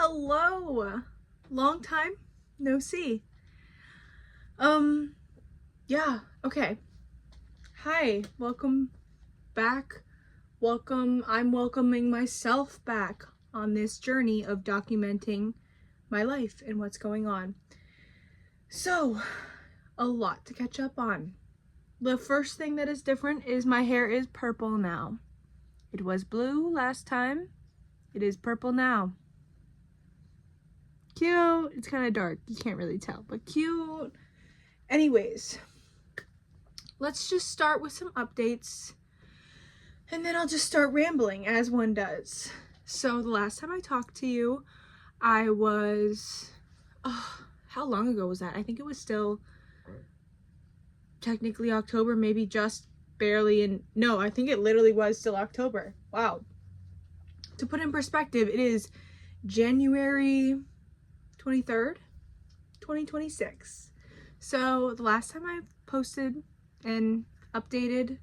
Hello. Long time no see. Yeah, okay. Hi, welcome back. I'm welcoming myself back on this journey of documenting my life and what's going on. So, a lot to catch up on. The first thing that is different is my hair is purple now. It was blue last time. It is purple now. Cute. It's kind of dark. You can't really tell, but cute. Anyways, let's just start with some updates and then I'll just start rambling as one does. So the last time I talked to you, I was, how long ago was that? I think it was still technically October, maybe just barely no, I think it literally was still October. Wow. To put in perspective, it is January 23rd, 2026. So the last time I posted and updated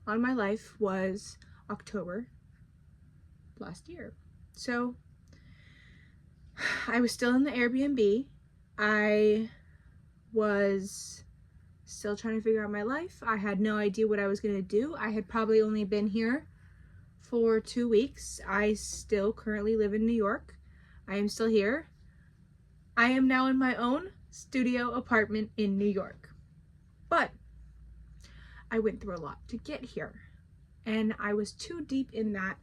on my life was October last year. So I was still in the Airbnb. I was still trying to figure out my life. I had no idea what I was going to do. I had probably only been here for 2 weeks. I still currently live in New York. I am still here. I am now in my own studio apartment in New York. But I went through a lot to get here. And I was too deep in that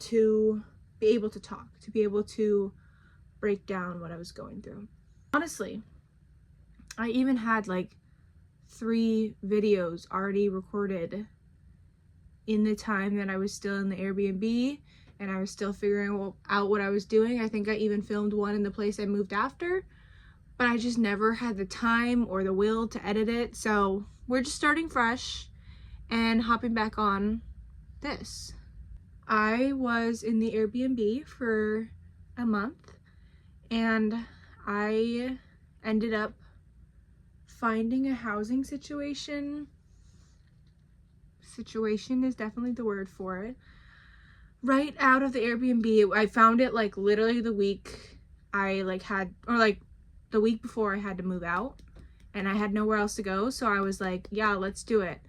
to be able to talk, to be able to break down what I was going through. Honestly, I even had like 3 videos already recorded in the time that I was still in the Airbnb and I was still figuring out what I was doing. I think I even filmed one in the place I moved after, but I just never had the time or the will to edit it. So we're just starting fresh and hopping back on this. I was in the Airbnb for a month and I ended up finding a housing situation. Situation is definitely the word for it. Right out of the Airbnb. I found it like literally the week I the week before I had to move out and I had nowhere else to go. So I was like, yeah, let's do it.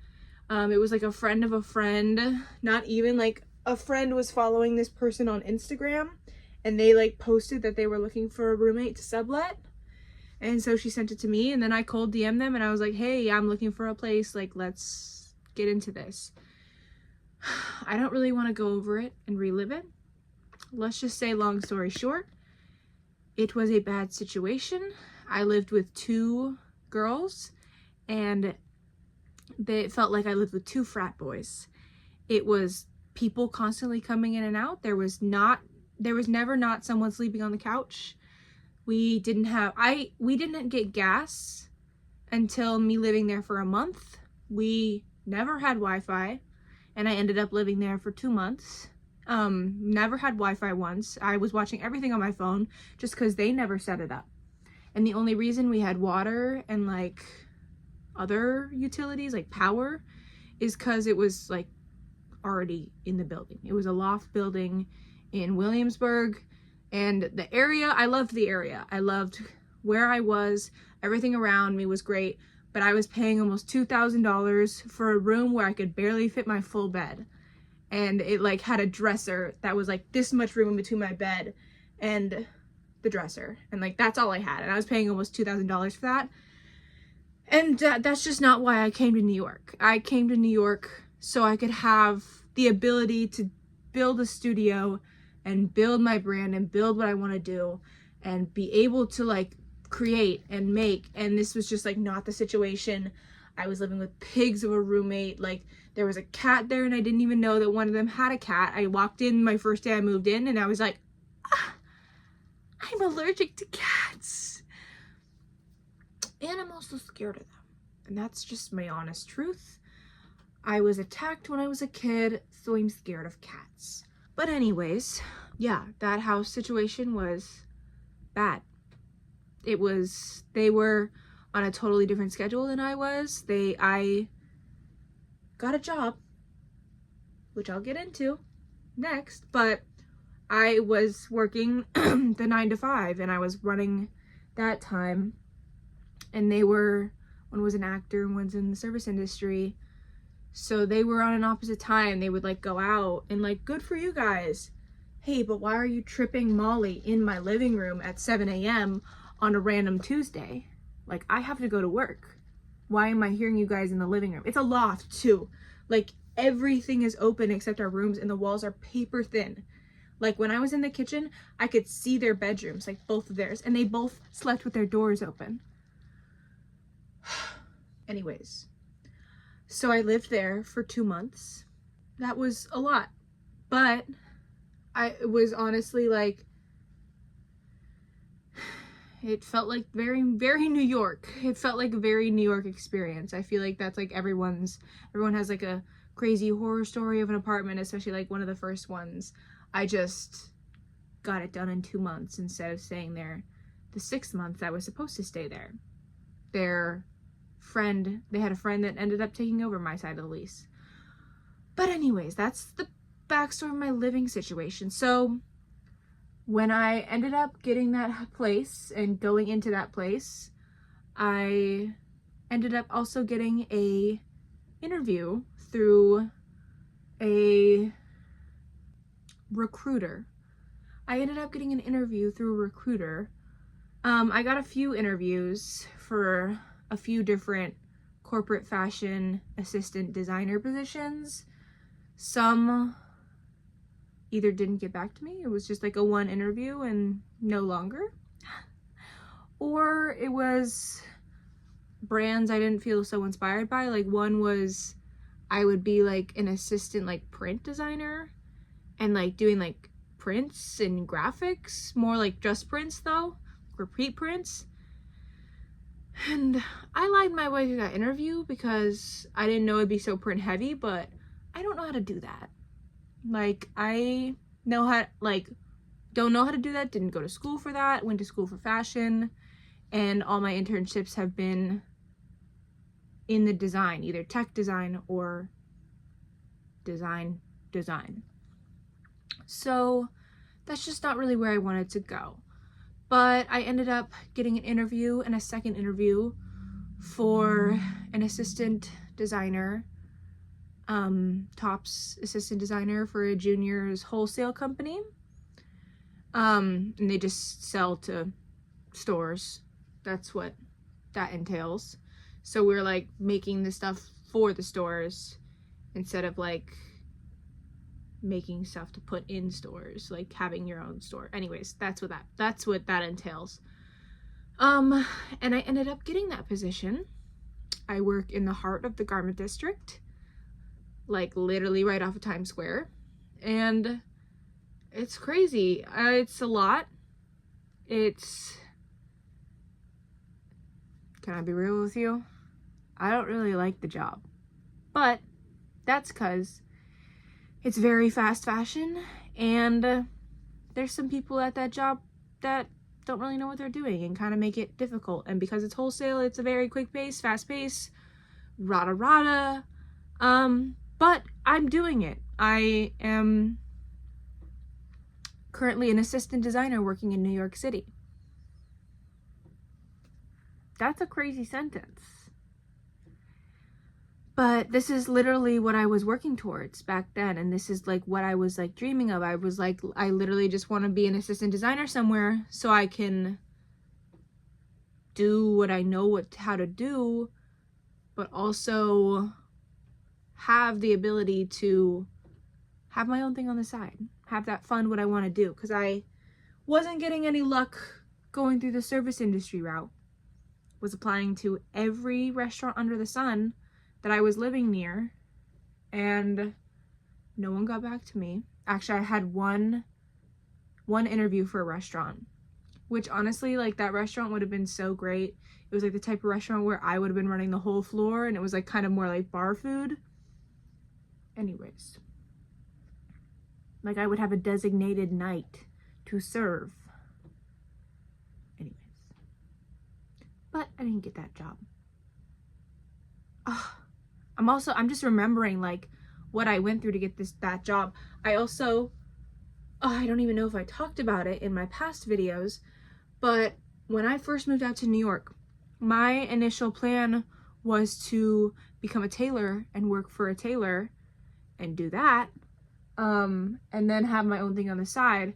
It was like a friend of a friend, not even like a friend was following this person on Instagram and they like posted that they were looking for a roommate to sublet. And so she sent it to me and then I cold DM'd them and I was like, hey, I'm looking for a place. Like, let's get into this. I don't really want to go over it and relive it. Let's just say, long story short, it was a bad situation. I lived with 2 girls and it felt like I lived with 2 frat boys. It was people constantly coming in and out. There was never not someone sleeping on the couch. We didn't get gas until me living there for a month. We never had Wi-Fi. And I ended up living there for 2 months. Never had Wi-Fi once. I was watching everything on my phone just because they never set it up. And the only reason we had water and like other utilities like power is because it was like already in the building. It was a loft building in Williamsburg. And the area, I loved the area. I loved where I was. Everything around me was great. But I was paying almost $2,000 for a room where I could barely fit my full bed. And it like had a dresser that was like this much room in between my bed and the dresser. And like that's all I had. And I was paying almost $2,000 for that. And that's just not why I came to New York. I came to New York so I could have the ability to build a studio and build my brand and build what I want to do and be able to like create and make. And this was just like not the situation. I was living with pigs of a roommate. Like there was a cat there and I didn't even know that one of them had a cat. I walked in my first day I moved in and I was like, I'm allergic to cats. And I'm also scared of them. And that's just my honest truth. I was attacked when I was a kid, so I'm scared of cats. But anyways, yeah, that house situation was bad. They were on a totally different schedule than I was. I got a job, which I'll get into next, but I was working the 9 to 5 and I was running that time, and one was an actor and one's in the service industry. So they were on an opposite time. They would like go out and like, good for you guys. Hey, but why are you tripping Molly in my living room at 7 a.m. on a random Tuesday? Like, I have to go to work. Why am I hearing you guys in the living room? It's a loft too. Like, everything is open except our rooms, and the walls are paper thin. Like, when I was in the kitchen, I could see their bedrooms, like both of theirs, and they both slept with their doors open. Anyways, so I lived there for 2 months. That was a lot, but it was honestly like, it felt like very, very New York. It felt like a very New York experience. I feel like that's like everyone has like a crazy horror story of an apartment, especially like one of the first ones. I just got it done in 2 months instead of staying there the 6 months I was supposed to stay there. They had a friend that ended up taking over my side of the lease. But anyways, that's the backstory of my living situation. So when I ended up getting that place and going into that place, I ended up also getting a interview through a recruiter. I ended up getting an interview through a recruiter. I got a few interviews for a few different corporate fashion assistant designer positions. Some either didn't get back to me, it was just like a one interview and no longer, or it was brands I didn't feel so inspired by. Like, one was I would be like an assistant like print designer and like doing like prints and graphics, more like just prints though, repeat prints. And I lied my way through that interview because I didn't know it'd be so print heavy, but I don't know how to do that. Like, I know how, like, don't know how to do that, didn't go to school for that, went to school for fashion, and all my internships have been in the design, either tech design or design. So that's just not really where I wanted to go. But I ended up getting an interview and a second interview for an assistant designer, tops assistant designer for a juniors wholesale company. And they just sell to stores. That's what that entails. So we're like making the stuff for the stores instead of like making stuff to put in stores, like having your own store. Anyways, that's what that entails. And I ended up getting that position. I work in the heart of the garment district, like literally right off of Times Square, and it's crazy. It's a lot. Can I be real with you? I don't really like the job, but that's because it's very fast fashion, and there's some people at that job that don't really know what they're doing and kind of make it difficult. And because it's wholesale, it's a very quick pace, fast pace, rada. But I'm doing it. I am currently an assistant designer working in New York City. That's a crazy sentence. But this is literally what I was working towards back then, and this is like what I was like dreaming of. I was like, I literally just want to be an assistant designer somewhere so I can do what I know how to do, but also have the ability to have my own thing on the side, have that fund what I want to do, because I wasn't getting any luck going through the service industry route. Was applying to every restaurant under the sun that I was living near, and no one got back to me. Actually, I had one interview for a restaurant, which honestly, like, that restaurant would have been so great. It was like the type of restaurant where I would have been running the whole floor, and it was like kind of more like bar food. Anyways, like, I would have a designated night to serve. Anyways, but I didn't get that job. I'm just remembering like what I went through to get that job. I also I don't even know if I talked about it in my past videos, but when I first moved out to New York, my initial plan was to become a tailor and work for a tailor and do that, and then have my own thing on the side.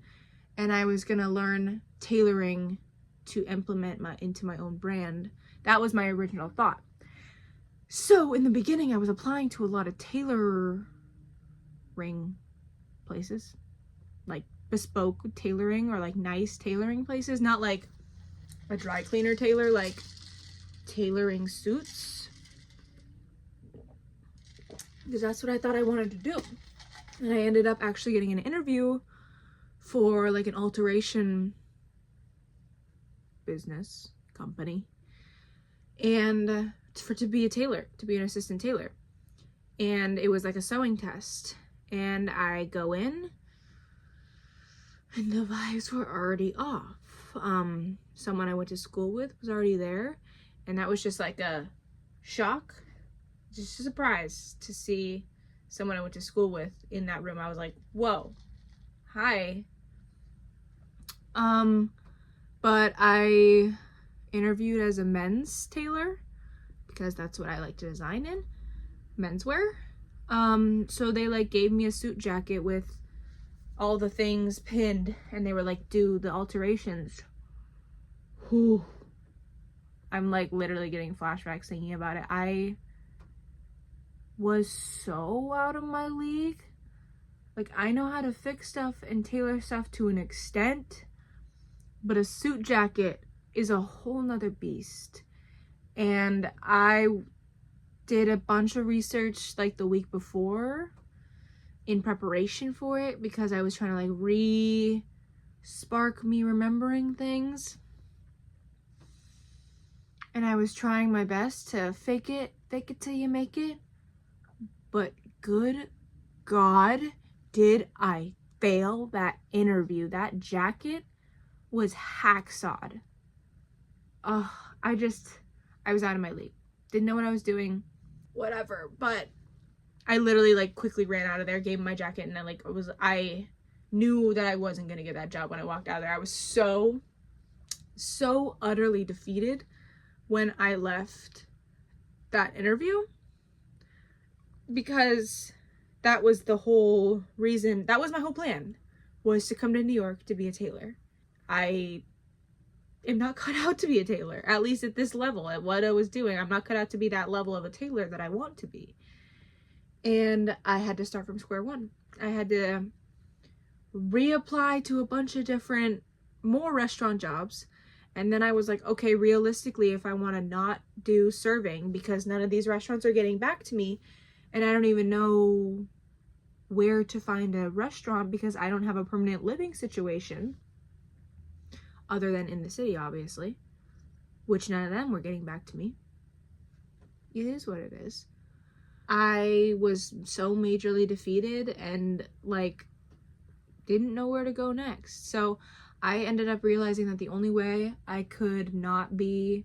And I was gonna learn tailoring to implement into my own brand. That was my original thought. So in the beginning, I was applying to a lot of tailoring places, like bespoke tailoring or like nice tailoring places, not like a dry cleaner tailor, like tailoring suits, because that's what I thought I wanted to do. And I ended up actually getting an interview for like an alteration business company, and to be a tailor, to be an assistant tailor. And it was like a sewing test, and I go in and the vibes were already off. Someone I went to school with was already there, and that was just like a shock, just a surprise to see someone I went to school with in that room. I was like, whoa, hi. But I interviewed as a men's tailor because that's what I like to design in, menswear. So they like gave me a suit jacket with all the things pinned, and they were like, do the alterations. Whew. I'm like literally getting flashbacks thinking about it. I was so out of my league. Like, I know how to fix stuff and tailor stuff to an extent, but a suit jacket is a whole nother beast. And I did a bunch of research like the week before in preparation for it, because I was trying to like spark me remembering things. And I was trying my best to fake it till you make it. But good God, did I fail that interview. That jacket was hacksawed. I was out of my league. Didn't know what I was doing. Whatever. But I literally like quickly ran out of there, gave him my jacket, and I knew that I wasn't gonna get that job when I walked out of there. I was so utterly defeated when I left that interview, because that was the whole reason, that was my whole plan, was to come to New York to be a tailor. I am not cut out to be a tailor, at least at this level, at what I was doing. I'm not cut out to be that level of a tailor that I want to be. And I had to start from square one. I had to reapply to a bunch of different, more restaurant jobs. And then I was like, okay, realistically, if I want to not do serving, because none of these restaurants are getting back to me, and I don't even know where to find a restaurant because I don't have a permanent living situation, other than in the city, obviously, which none of them were getting back to me. It is what it is. I was so majorly defeated and like didn't know where to go next. So I ended up realizing that the only way I could not be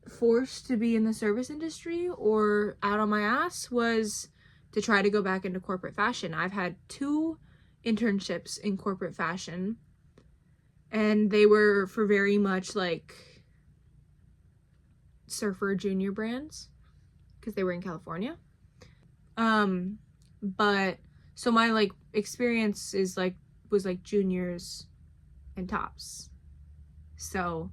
forced to be in the service industry or out on my ass was to try to go back into corporate fashion. I've had 2 internships in corporate fashion, and they were for very much like surfer junior brands because they were in California. But so my like experience was like juniors and tops. So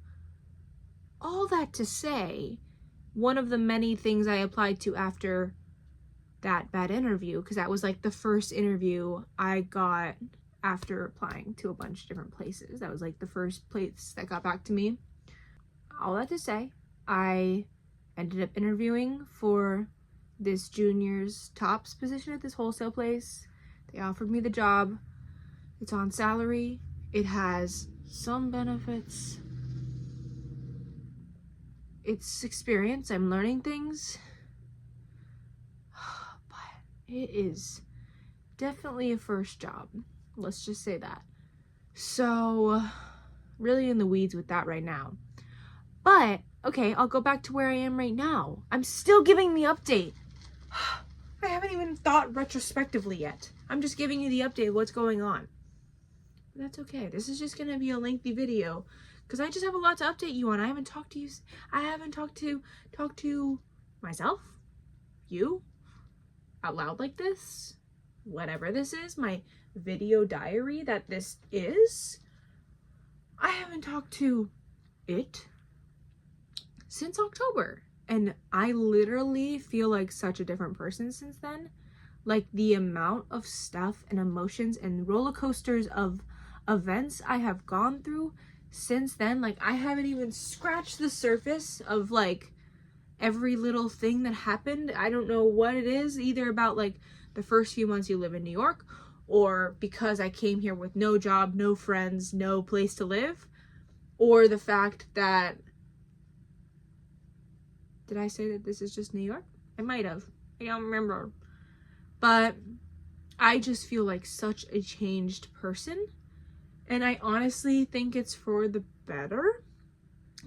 all that to say, one of the many things I applied to after that bad interview, because that was like the first interview I got after applying to a bunch of different places. That was like the first place that got back to me. All that to say, I ended up interviewing for this juniors tops position at this wholesale place. They offered me the job. It's on salary. It has some benefits. It's experience. I'm learning things. But it is definitely a first job. Let's just say that. So, really in the weeds with that right now. But, okay, I'll go back to where I am right now. I'm still giving the update. I haven't haven't even thought retrospectively yet. I'm just giving you the update of what's going on. But that's okay. This is just going to be a lengthy video because I just have a lot to update you on. I haven't talked to you. I haven't talked to myself, you, out loud like this. Whatever this is, my video diary that this is. I haven't talked to it since October. And I literally feel like such a different person since then. Like the amount of stuff and emotions and roller coasters of events I have gone through since then. Like I haven't even scratched the surface of like every little thing that happened. I don't know what it is, either about like the first few months you live in New York, or because I came here with no job, no friends, no place to live, or the fact that, did I say that this is just New York? I might have. I don't remember. But I just feel like such a changed person. And I honestly think it's for the better.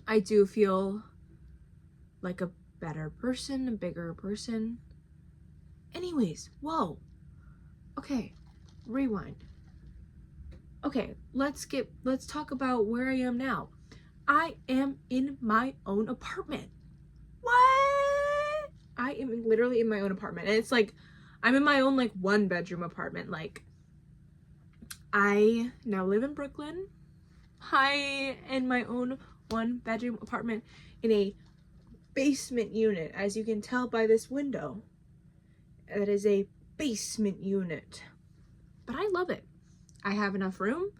I do feel like a better person, a bigger person. Anyways, whoa. Okay, rewind. Okay, let's talk about where I am now. I am in my own apartment. What? I am literally in my own apartment. And it's like, I'm in my own like 1-bedroom apartment. Like, I now live in Brooklyn. I in my own 1-bedroom apartment in a basement unit, as you can tell by this window. That is a basement unit. But I love it. I have enough room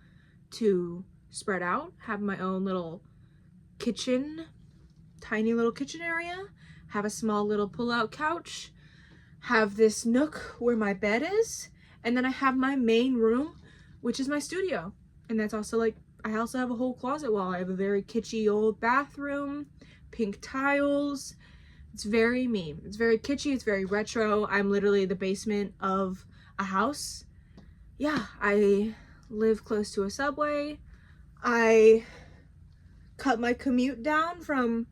to spread out, have my own little kitchen, tiny little kitchen area, have a small little pull-out couch, have this nook where my bed is, and then I have my main room, which is my studio. And that's also like, I also have a whole closet wall. I have a very kitschy old bathroom, pink tiles. It's very me. It's very kitschy, it's very retro. I'm literally the basement of a house. Yeah, I live close to a subway. I cut my commute down from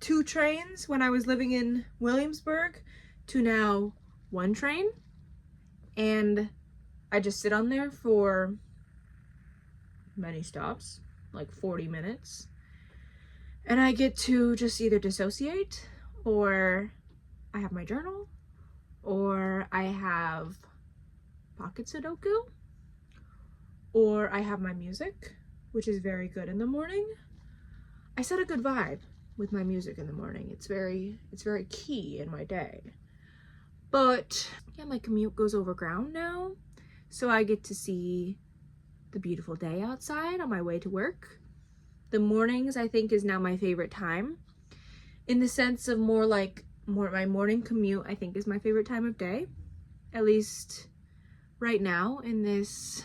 2 trains when I was living in Williamsburg to now 1 train. And I just sit on there for many stops, like 40 minutes. And I get to just either dissociate, or I have my journal, or I have pocket Sudoku, or I have my music, which is very good in the morning. I set a good vibe with my music in the morning. It's very key in my day. But yeah, my commute goes over ground now, so I get to see the beautiful day outside on my way to work. The mornings, I think, is now my favorite time, in the sense of my morning commute, I think, is my favorite time of day, at least right now in this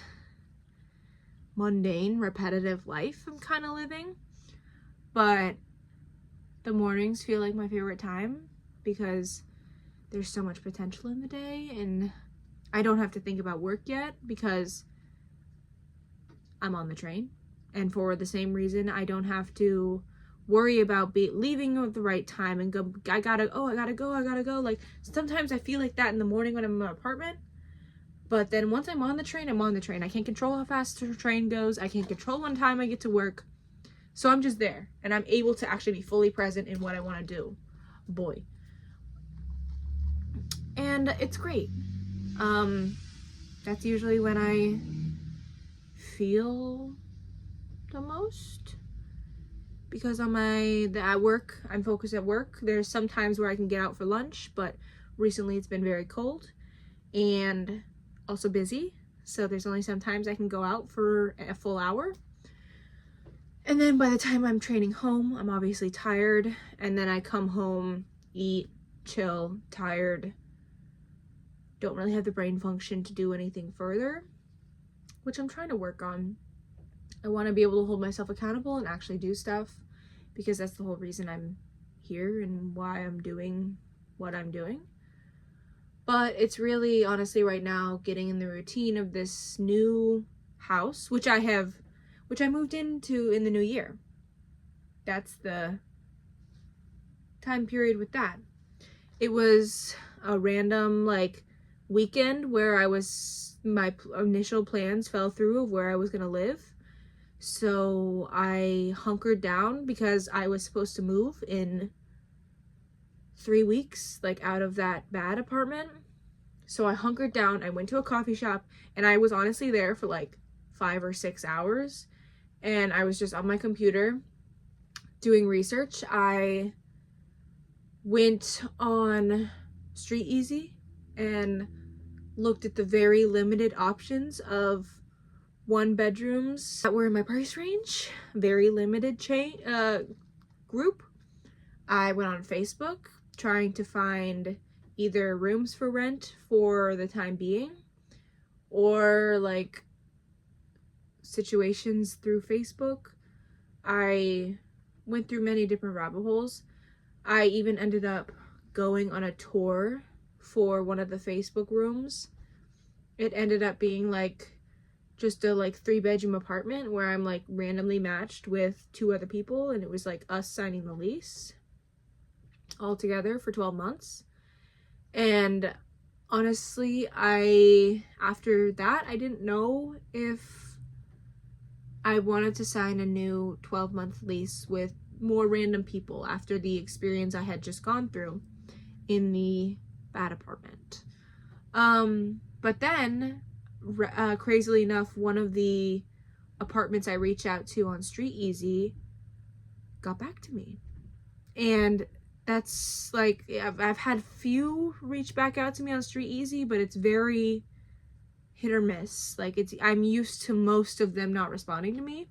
mundane, repetitive life I'm kind of living. But the mornings feel like my favorite time because there's so much potential in the day, and I don't have to think about work yet because I'm on the train. And for the same reason, I don't have to worry about leaving at the right time and go, I gotta go. Like, sometimes I feel like that in the morning when I'm in my apartment. But then once I'm on the train, I'm on the train. I can't control how fast the train goes. I can't control what time I get to work. So I'm just there, and I'm able to actually be fully present in what I want to do. Boy. And it's great. That's usually when I feel the most, because at work, I'm focused at work. There's some times where I can get out for lunch, but recently it's been very cold and also busy, so there's only sometimes I can go out for a full hour. And then by the time I'm training home, I'm obviously tired, and then I come home, eat, chill, tired, don't really have the brain function to do anything further, which I'm trying to work on. I want to be able to hold myself accountable and actually do stuff, because that's the whole reason I'm here and why I'm doing what I'm doing. But it's really, honestly, right now, getting in the routine of this new house, which I moved into in the new year. That's the time period with that. It was a random, like, weekend where my initial plans fell through of where I was gonna live. So I hunkered down because I was supposed to move in 3 weeks, like out of that bad apartment. So I hunkered down, I went to a coffee shop, and I was honestly there for like 5 or 6 hours. And I was just on my computer doing research. I went on Street Easy and looked at the very limited options of 1-bedrooms that were in my price range. Very limited group. I went on Facebook trying to find either rooms for rent for the time being, or like situations through Facebook. I went through many different rabbit holes. I even ended up going on a tour for one of the Facebook rooms. It ended up being like just a like 3-bedroom apartment where I'm like randomly matched with 2 other people, and it was like us signing the lease all together for 12 months. And honestly, after that, I didn't know if I wanted to sign a new 12-month lease with more random people after the experience I had just gone through in the bad apartment. But then, crazily enough, one of the apartments I reached out to on Street Easy got back to me. And that's like, I've had few reach back out to me on Street Easy, but it's very hit or miss. Like, I'm used to most of them not responding to me.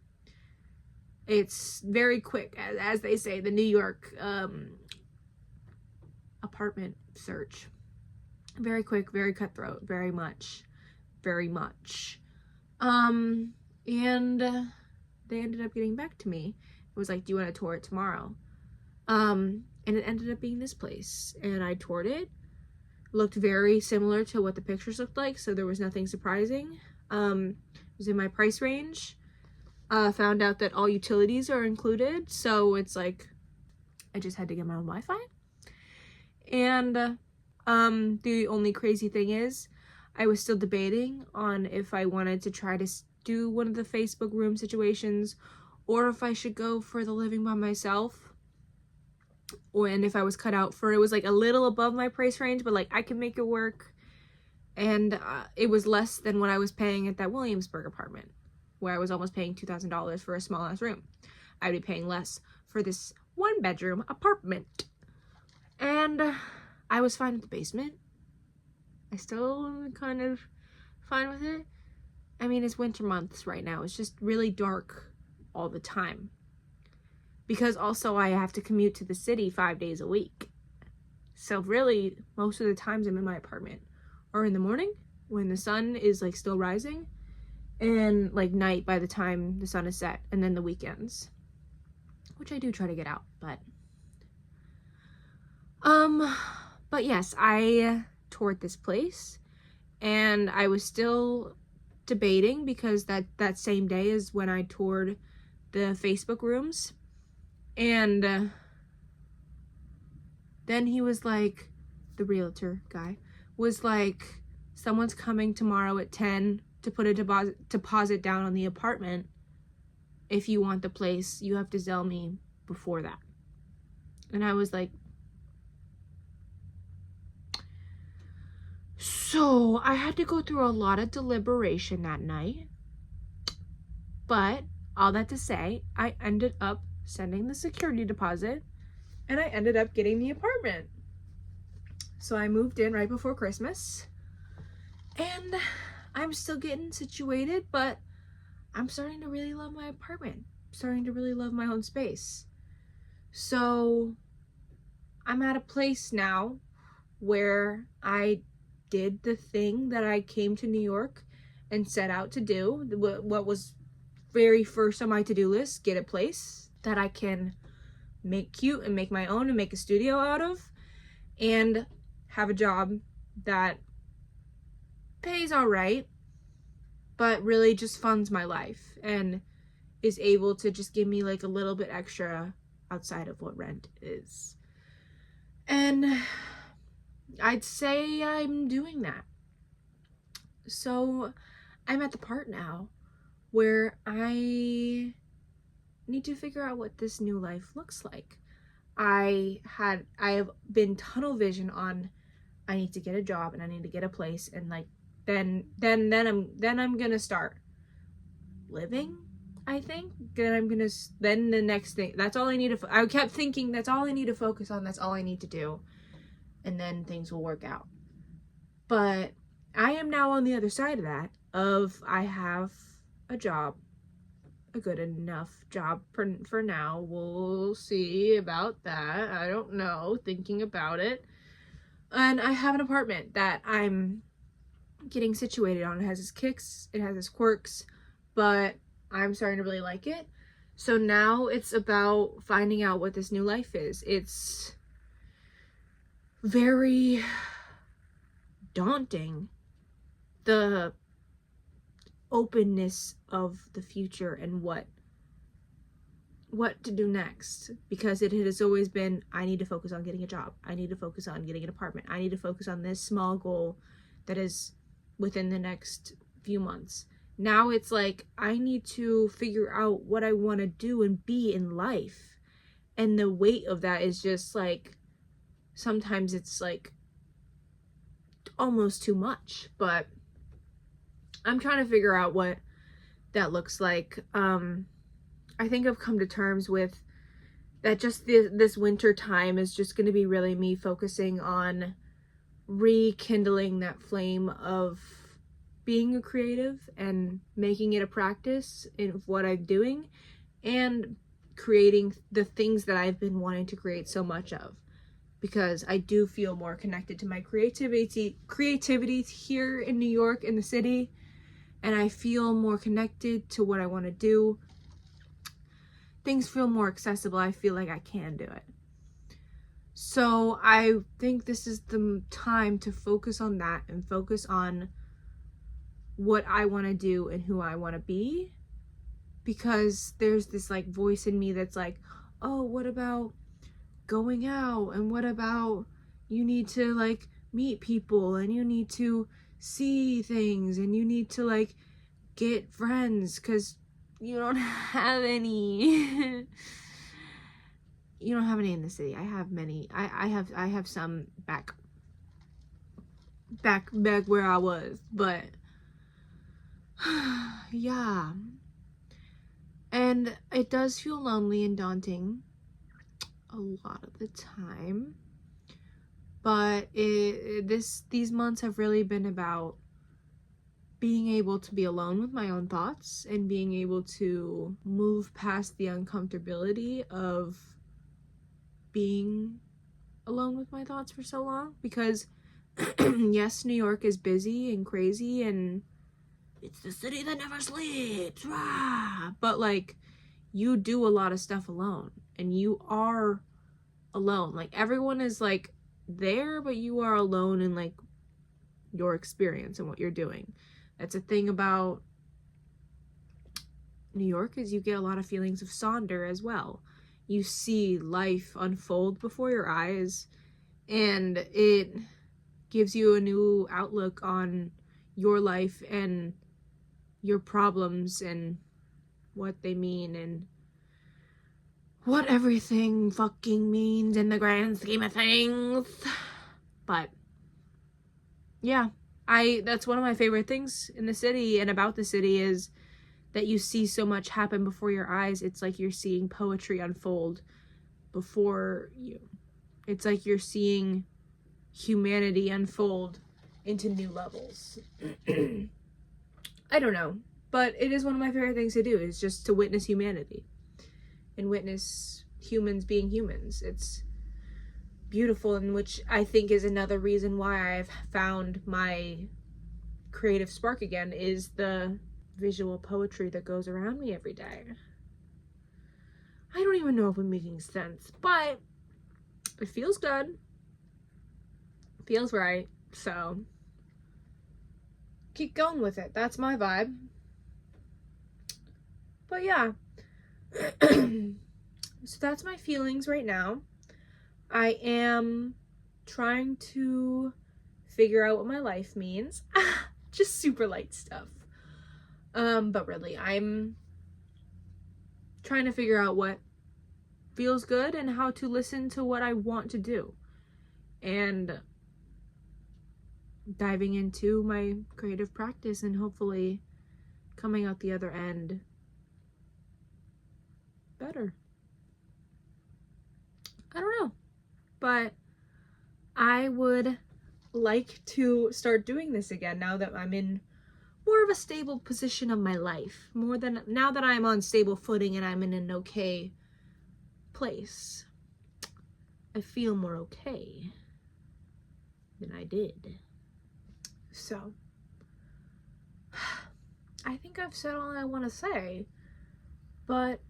It's very quick, as they say, the New York apartment search. Very quick, very cutthroat, very much. And they ended up getting back to me. It was like, do you want to tour it tomorrow? And it ended up being this place, and I toured it. Looked very similar to what the pictures looked like, so there was nothing surprising. It was in my price range. Found out that all utilities are included, so it's like I just had to get my own Wi-Fi. And the only crazy thing is I was still debating on if I wanted to try to do one of the Facebook room situations, or if I should go for the living by myself, and if I was cut out for it. It was like a little above my price range, but like I could make it work. And it was less than what I was paying at that Williamsburg apartment, where I was almost paying $2,000 for a small ass room. I'd be paying less for this 1-bedroom apartment. And I was fine with the basement. I still am kind of fine with it. I mean, it's winter months right now. It's just really dark all the time. Because also I have to commute to the city 5 days a week. So really, most of the times I'm in my apartment, or in the morning when the sun is like still rising, and like night by the time the sun is set, and then the weekends, which I do try to get out. But yes, I toured this place, and I was still debating because that same day is when I toured the Facebook rooms. And then he was like, the realtor guy was like, someone's coming tomorrow at 10 to put a deposit down on the apartment. If you want the place, you have to Zelle me before that. And I was like, so I had to go through a lot of deliberation that night. But all that to say, I ended up sending the security deposit, and I ended up getting the apartment. So I moved in right before Christmas, and I'm still getting situated, but I'm starting to really love my apartment. I'm starting to really love my own space. So I'm at a place now where I did the thing that I came to New York and set out to do. What was very first on my to-do list: get a place that I can make cute and make my own and make a studio out of, and have a job that pays all right, but really just funds my life and is able to just give me like a little bit extra outside of what rent is. And I'd say I'm doing that. So I'm at the part now where I need to figure out what this new life looks like. I have been tunnel vision on, I need to get a job and I need to get a place, and like then I'm gonna start living. I think then the next thing, that's all I need to I kept thinking that's all I need to focus on, that's all I need to do, and then things will work out. But I am now on the other side of that, of I have a job, a good enough job for now. We'll see about that. I don't know, thinking about it. And I have an apartment that I'm getting situated on. It has its kicks, it has its quirks, but I'm starting to really like it. So now it's about finding out what this new life is. It's very daunting, the openness of the future and what to do next, because it has always been, I need to focus on getting a job, I need to focus on getting an apartment, I need to focus on this small goal that is within the next few months. Now it's like I need to figure out what I want to do and be in life, and the weight of that is just like, sometimes it's like almost too much, but I'm trying to figure out what that looks like. I think I've come to terms with that just this winter time is just going to be really me focusing on rekindling that flame of being a creative and making it a practice in what I'm doing, and creating the things that I've been wanting to create so much of, because I do feel more connected to my creativity here in New York, in the city, and I feel more connected to what I want to do. Things feel more accessible. I feel like I can do it. So I think this is the time to focus on that and focus on what I want to do and who I want to be, because there's this like voice in me that's like, oh, what about going out, and what about you need to like meet people, and you need to see things, and you need to like get friends because you don't have any. You don't have any in the city. I have many. I have some back where I was, but yeah. And it does feel lonely and daunting a lot of the time, but these months have really been about being able to be alone with my own thoughts and being able to move past the uncomfortability of being alone with my thoughts for so long. Because yes, New York is busy and crazy and it's the city that never sleeps, rah! But like, you do a lot of stuff alone, and you are alone. Like, everyone is like there, but you are alone in like your experience and what you're doing. That's a thing about New York, is you get a lot of feelings of Sonder as well. You see life unfold before your eyes, and it gives you a new outlook on your life and your problems and what they mean and what everything fucking means in the grand scheme of things. But yeah, that's one of my favorite things in the city and about the city, is that you see so much happen before your eyes. It's like you're seeing poetry unfold before you. It's like you're seeing humanity unfold into new levels. I don't know, but it is one of my favorite things to do, is just to witness humanity and witness humans being humans. It's beautiful, and which I think is another reason why I've found my creative spark again, is the visual poetry that goes around me every day. I don't even know if I'm making sense, but it feels good. It feels right. So keep going with it. That's my vibe. But yeah. So that's my feelings right now. I am trying to figure out what my life means. just super light stuff. But really, I'm trying to figure out what feels good and how to listen to what I want to do. And diving into my creative practice and hopefully coming out the other end better. I don't know, but I would like to start doing this again now that I'm in more of a stable position of my life, more than now that I'm on stable footing and I'm in an okay place. I feel more okay than I did. So I think I've said all I want to say, but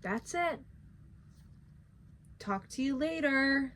that's it. Talk to you later.